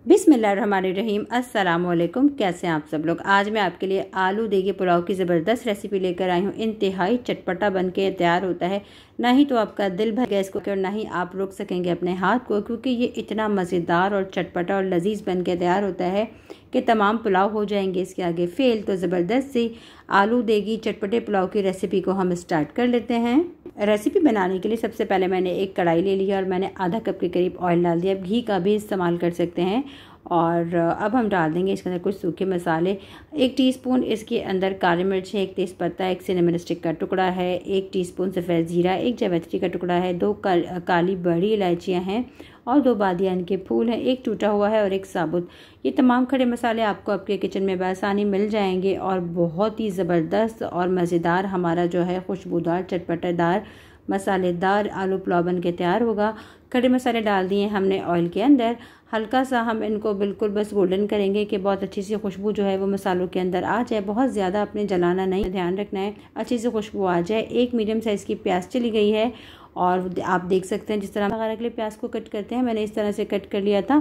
बिस्मिल्लाहिर्रहमानिर्रहीम। अस्सलाम वालेकुम। कैसे हैं आप सब लोग। आज मैं आपके लिए आलू देगी पुलाव की ज़बरदस्त रेसिपी लेकर आई हूँ। इंतहाई चटपटा बन के तैयार होता है। ना ही तो आपका दिल भर गैस को और ना ही आप रोक सकेंगे अपने हाथ को, क्योंकि ये इतना मज़ेदार और चटपटा और लजीज बन के तैयार होता है कि तमाम पुलाव हो जाएंगे इसके आगे फेल। तो ज़बरदस्त सी आलू देगी चटपटे पुलाव की रेसिपी को हम स्टार्ट कर लेते हैं। रेसिपी बनाने के लिए सबसे पहले मैंने एक कढ़ाई ले लिया और मैंने आधा कप के करीब ऑयल डाल दिया। घी का भी इस्तेमाल कर सकते हैं। और अब हम डाल देंगे इसके अंदर कुछ सूखे मसाले। 1 टीस्पून इसके अंदर काली मिर्च है, 1 तेज़पत्ता, 1 सिनेमन स्टिक का टुकड़ा है, 1 टीस्पून सफ़ेद ज़ीरा, 1 जावित्री का टुकड़ा है, 2 काली बड़ी इलायचियाँ हैं और 2 बादियान के फूल हैं, 1 टूटा हुआ है और 1 साबुत। ये तमाम खड़े मसाले आपको आपके किचन में बआसानी मिल जाएंगे और बहुत ही ज़बरदस्त और मज़ेदार हमारा जो है खुशबूदार चटपटेदार मसालेदार आलू पुलाव बन के तैयार होगा। खड़े मसाले डाल दिए हमने ऑयल के अंदर। हल्का सा हम इनको बिल्कुल बस गोल्डन करेंगे कि बहुत अच्छी सी खुशबू जो है वो मसालों के अंदर आ जाए। बहुत ज़्यादा अपने जलाना नहीं, ध्यान रखना है अच्छी सी खुशबू आ जाए। 1 मीडियम साइज़ की प्याज चली गई है और आप देख सकते हैं जिस तरह वगैरह के लिए प्याज को कट करते हैं मैंने इस तरह से कट कर लिया था।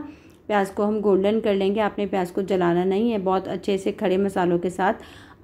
प्याज को हम गोल्डन कर लेंगे। आपने प्याज को जलाना नहीं है, बहुत अच्छे से खड़े मसालों के साथ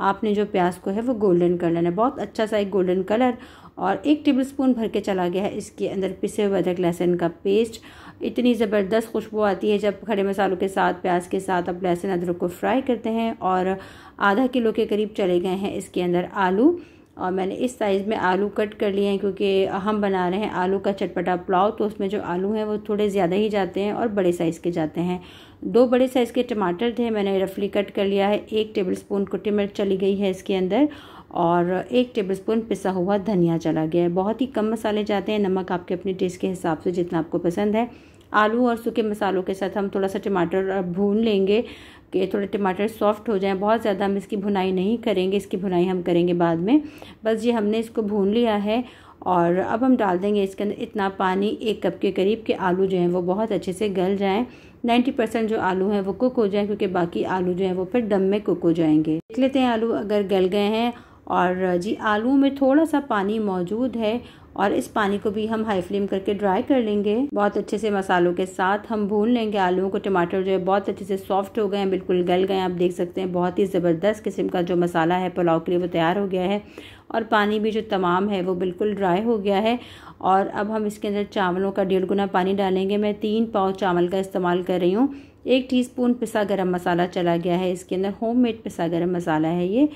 आपने जो प्याज को है वो गोल्डन कर लेना है। बहुत अच्छा सा एक गोल्डन कलर। और 1 टेबलस्पून भर के चला गया है इसके अंदर पिसे हुए अदरक लहसुन का पेस्ट। इतनी ज़बरदस्त खुशबू आती है जब खड़े मसालों के साथ प्याज के साथ अब लहसुन अदरक को फ्राई करते हैं। और आधा किलो के करीब चले गए हैं इसके अंदर आलू। और मैंने इस साइज़ में आलू कट कर लिए हैं क्योंकि हम बना रहे हैं आलू का चटपटा पुलाव, तो उसमें जो आलू हैं वो थोड़े ज़्यादा ही जाते हैं और बड़े साइज़ के जाते हैं। 2 बड़े साइज़ के टमाटर थे, मैंने रफली कट कर लिया है। 1 टेबलस्पून कुटी मिर्च चली गई है इसके अंदर और 1 टेबलस्पून पिसा हुआ धनिया चला गया है। बहुत ही कम मसाले जाते हैं। नमक आपके अपने टेस्ट के हिसाब से जितना आपको पसंद है। आलू और सूखे मसालों के साथ हम थोड़ा सा टमाटर भून लेंगे कि थोड़े टमाटर सॉफ्ट हो जाएं। बहुत ज़्यादा हम इसकी भुनाई नहीं करेंगे, इसकी भुनाई हम करेंगे बाद में। बस ये हमने इसको भून लिया है और अब हम डाल देंगे इसके अंदर इतना पानी 1 कप के करीब के आलू जो हैं वो बहुत अच्छे से गल जाएं। 90% जो आलू हैं वो कुक हो जाएं, क्योंकि बाकी आलू जो हैं वो फिर दम में कुक हो जाएंगे। देख लेते हैं आलू अगर गल गए हैं। और जी आलू में थोड़ा सा पानी मौजूद है और इस पानी को भी हम हाई फ्लेम करके ड्राई कर लेंगे। बहुत अच्छे से मसालों के साथ हम भून लेंगे आलूओं को। टमाटर जो है बहुत अच्छे से सॉफ्ट हो गए हैं, बिल्कुल गल गए हैं। आप देख सकते हैं बहुत ही ज़बरदस्त किस्म का जो मसाला है पुलाव के लिए वो तैयार हो गया है और पानी भी जो तमाम है वो बिल्कुल ड्राई हो गया है। और अब हम इसके अंदर चावलों का 1.5 गुना पानी डालेंगे। मैं 3 पाव चावल का इस्तेमाल कर रही हूँ। 1 टीस्पून पिसा गरम मसाला चला गया है इसके अंदर, होममेड पिसा गरम मसाला है ये।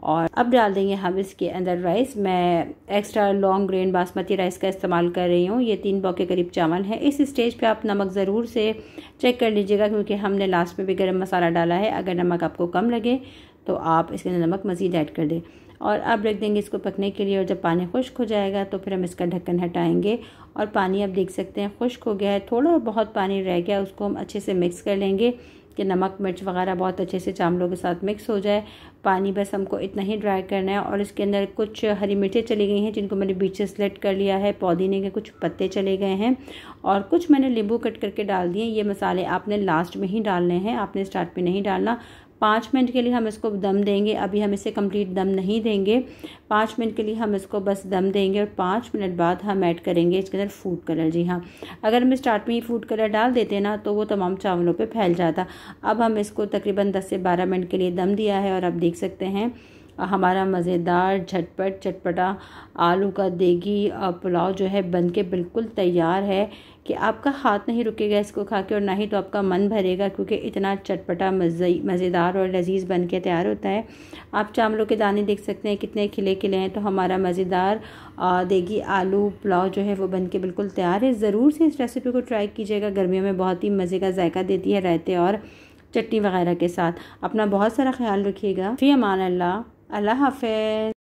और अब डाल देंगे हम इसके अंदर राइस। मैं extra long grain basmati rice का इस्तेमाल कर रही हूँ। ये 3 पाव के करीब चावल है। इस स्टेज पे आप नमक ज़रूर से चेक कर लीजिएगा, क्योंकि हमने लास्ट में भी गरम मसाला डाला है। अगर नमक आपको कम लगे तो आप इसके अंदर नमक मज़ीद ऐड कर दें। और अब रख देंगे इसको पकने के लिए। और जब पानी खुश्क हो जाएगा तो फिर हम इसका ढक्कन हटाएंगे। और पानी आप देख सकते हैं खुश्क हो गया है, थोड़ा बहुत पानी रह गया, उसको हम अच्छे से मिक्स कर लेंगे कि नमक मिर्च वगैरह बहुत अच्छे से चावलों के साथ मिक्स हो जाए। पानी बस हमको इतना ही ड्राई करना है। और इसके अंदर कुछ हरी मिर्चें चली गई हैं जिनको मैंने बीच से स्लिट कर लिया है। पुदीने के कुछ पत्ते चले गए हैं और कुछ मैंने नींबू कट करके डाल दिए। ये मसाले आपने लास्ट में ही डालने हैं, आपने स्टार्ट में नहीं डालना। 5 मिनट के लिए हम इसको दम देंगे। अभी हम इसे कंप्लीट दम नहीं देंगे। 5 मिनट के लिए हम इसको बस दम देंगे और 5 मिनट बाद हम ऐड करेंगे इसके अंदर फूड कलर। जी हाँ, अगर हम स्टार्ट में ही फूड कलर डाल देते ना तो वो तमाम चावलों पे फैल जाता। अब हम इसको तकरीबन 10 से 12 मिनट के लिए दम दिया है और आप देख सकते हैं हमारा मज़ेदार झटपट चटपटा आलू का देगी पुलाव जो है बनके बिल्कुल तैयार है कि आपका हाथ नहीं रुकेगा इसको खा के और ना ही तो आपका मन भरेगा, क्योंकि इतना चटपटा मज़ेदार और लजीज बन के तैयार होता है। आप चावलों के दाने देख सकते हैं कितने खिले खिले हैं। तो हमारा मज़ेदार देगी आलू पुलाव जो है वो बन के बिल्कुल तैयार है। ज़रूर से इस रेसिपी को ट्राई कीजिएगा। गर्मियों में बहुत ही मज़े का जायका देती है रायते और चटनी वगैरह के साथ। अपना बहुत सारा ख्याल रखिएगा। फ़ी अमान अल्लाह। अल्लाह हाफ़िज़।